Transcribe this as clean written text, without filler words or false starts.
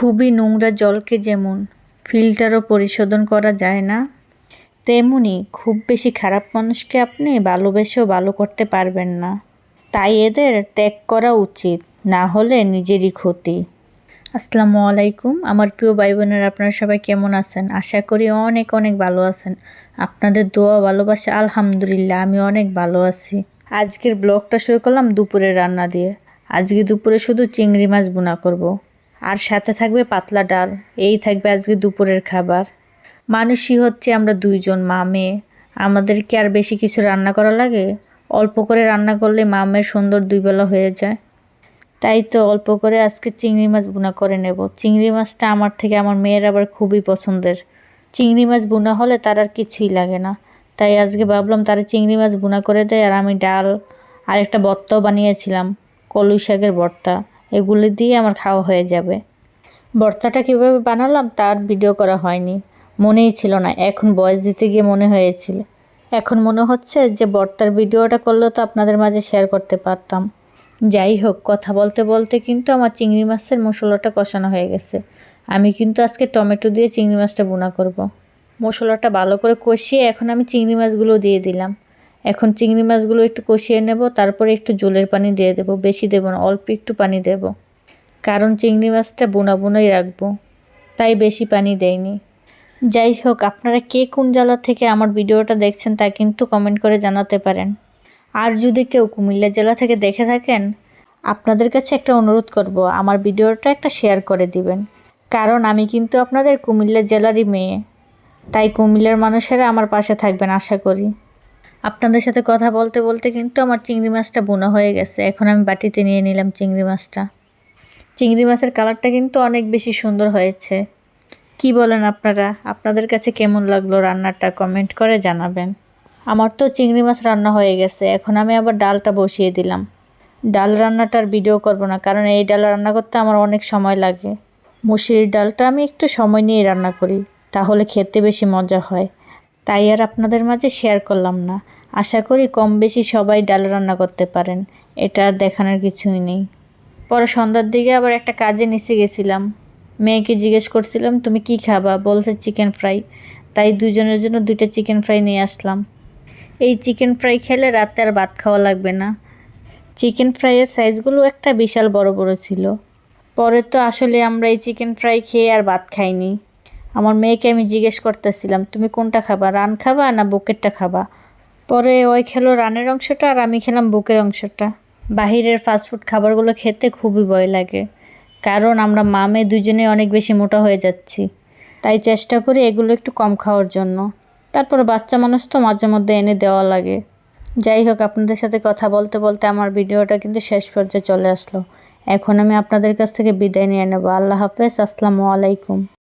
খুবই নোংরা জলকে যেমন ফিল্টারও পরিশোধন করা যায় না, তেমনি খুব বেশি খারাপ মানুষকে আপনি ভালোবেসেও ভালো করতে পারবেন না। তাই এদের ত্যাগ করা উচিত, না হলে নিজেরই ক্ষতি। আসসালামু আলাইকুম আমার প্রিয় ভাই বোনেরা, আপনারা সবাই কেমন আছেন? আশা করি অনেক অনেক ভালো আছেন। আপনাদের দোয়া ভালোবাসা আলহামদুলিল্লাহ আমি অনেক ভালো আছি। আজকের ব্লগটা শুরু করলাম দুপুরের রান্না দিয়ে। আজকে দুপুরে শুধু চিংড়ি মাছ ভুনা করব। আর সাথে থাকবে পাতলা ডাল। এই থাকবে আজকে দুপুরের খাবার। মানুষই হচ্ছে আমরা দুইজন, মা মেয়ে। আমাদেরকে আর বেশি কিছু রান্না করা লাগে? অল্প করে রান্না করলে মা মেয়ের সুন্দর দুই বেলা হয়ে যায়। তাই তো অল্প করে আজকে চিংড়ি মাছ ভুনা করে নেব। চিংড়ি মাছটা আমার থেকে আমার মেয়ের আবার খুবই পছন্দের। চিংড়ি মাছ ভুনা হলে তার আর কিছুই লাগে না। তাই আজকে ভাবলাম তারে চিংড়ি মাছ ভুনা করে দেয়, আর আমি ডাল আর একটা ভর্তাও বানিয়েছিলাম, কলই শাকের ভর্তা। এগুলি দিয়ে আমার খাওয়া হয়ে যাবে। ভর্তাটা কীভাবে বানালাম তার ভিডিও করা হয়নি, মনেই ছিল না। এখন ভয়েস দিতে গিয়ে মনে হয়েছিল। এখন মনে হচ্ছে যে ভর্তার ভিডিওটা করলেও তো আপনাদের মাঝে শেয়ার করতে পারতাম। যাই হোক, কথা বলতে বলতে কিন্তু আমার চিংড়ি মাছের মশলাটা কষানো হয়ে গেছে। আমি কিন্তু আজকে টমেটো দিয়ে চিংড়ি মাছটা ভুনা করব। মশলাটা ভালো করে কষিয়ে এখন আমি চিংড়ি মাছগুলো দিয়ে দিলাম। এখন চিংড়ি মাছগুলো একটু কষিয়ে নেব, তারপরে একটু জলের পানি দিয়ে দেব। বেশি দেব না, অল্প একটু পানি দেব, কারণ চিংড়ি মাছটা বোনা বোনাই রাখবো, তাই বেশি পানি দেয়নি। যাই হোক, আপনারা কে কোন জেলা থেকে আমার ভিডিওটা দেখছেন তা কিন্তু কমেন্ট করে জানাতে পারেন। আর যদি কেউ কুমিল্লা জেলা থেকে দেখে থাকেন, আপনাদের কাছে একটা অনুরোধ করব, আমার ভিডিওটা একটা শেয়ার করে দিবেন। কারণ আমি কিন্তু আপনাদের কুমিল্লা জেলারই মেয়ে, তাই কুমিল্লার মানুষেরা আমার পাশে থাকবেন আশা করি। আপনাদের সাথে কথা বলতে বলতে কিন্তু আমার চিংড়ি মাছটা বোনা হয়ে গেছে। এখন আমি বাটিতে নিয়ে নিলাম চিংড়ি মাছটা। চিংড়ি মাছের কালারটা কিন্তু অনেক বেশি সুন্দর হয়েছে। কি বলেন আপনারা? আপনাদের কাছে কেমন লাগলো রান্নাটা কমেন্ট করে জানাবেন। আমার তো চিংড়ি মাছ রান্না হয়ে গেছে। এখন আমি আবার ডালটা বসিয়ে দিলাম। ডাল রান্নাটার ভিডিও করব না, কারণ এই ডাল রান্না করতে আমার অনেক সময় লাগে। মুসুরির ডালটা আমি একটু সময় নিয়ে রান্না করি, তাহলে খেতে বেশি মজা হয়। তাই আর আপনাদের মাঝে শেয়ার করলাম না। আশা করি কম বেশি সবাই ডাল রান্না করতে পারেন, এটা আর দেখানোর কিছুই নেই। পরে সন্ধ্যার দিকে আবার একটা কাজে নিচে গেছিলাম। মেয়েকে জিজ্ঞেস করছিলাম তুমি কি খাবা, বলছে চিকেন ফ্রাই। তাই দুজনের জন্য 2টা চিকেন ফ্রাই নিয়ে আসলাম। এই চিকেন ফ্রাই খেলে রাতে আর ভাত খাওয়া লাগবে না। চিকেন ফ্রাইয়ের সাইজগুলো একটা বিশাল বড় বড় ছিল। পরে তো আসলে আমরা এই চিকেন ফ্রাই খেয়ে আর ভাত খাইনি। আমার মেয়েকে আমি জিজ্ঞেস করতেছিলাম তুমি কোনটা খাবা, রান খাবা না বুকেরটা খাবা? পরে ওই খেলো রানের অংশটা আর আমি খেলাম বুকের অংশটা। বাহিরের ফাস্টফুড খাবারগুলো খেতে খুবই ভয় লাগে, কারণ আমরা মা মেয়ে দুজনেই অনেক বেশি মোটা হয়ে যাচ্ছি। তাই চেষ্টা করি এগুলো একটু কম খাওয়ার জন্য। তারপর বাচ্চা মানুষ তো মাঝে মধ্যে এনে দেওয়া লাগে। যাই হোক, আপনাদের সাথে কথা বলতে বলতে আমার ভিডিওটা কিন্তু শেষ পর্যায়ে চলে আসলো। এখন আমি আপনাদের কাছ থেকে বিদায় নিয়ে নেব। আল্লাহ হাফেজ, আসসালামু আলাইকুম।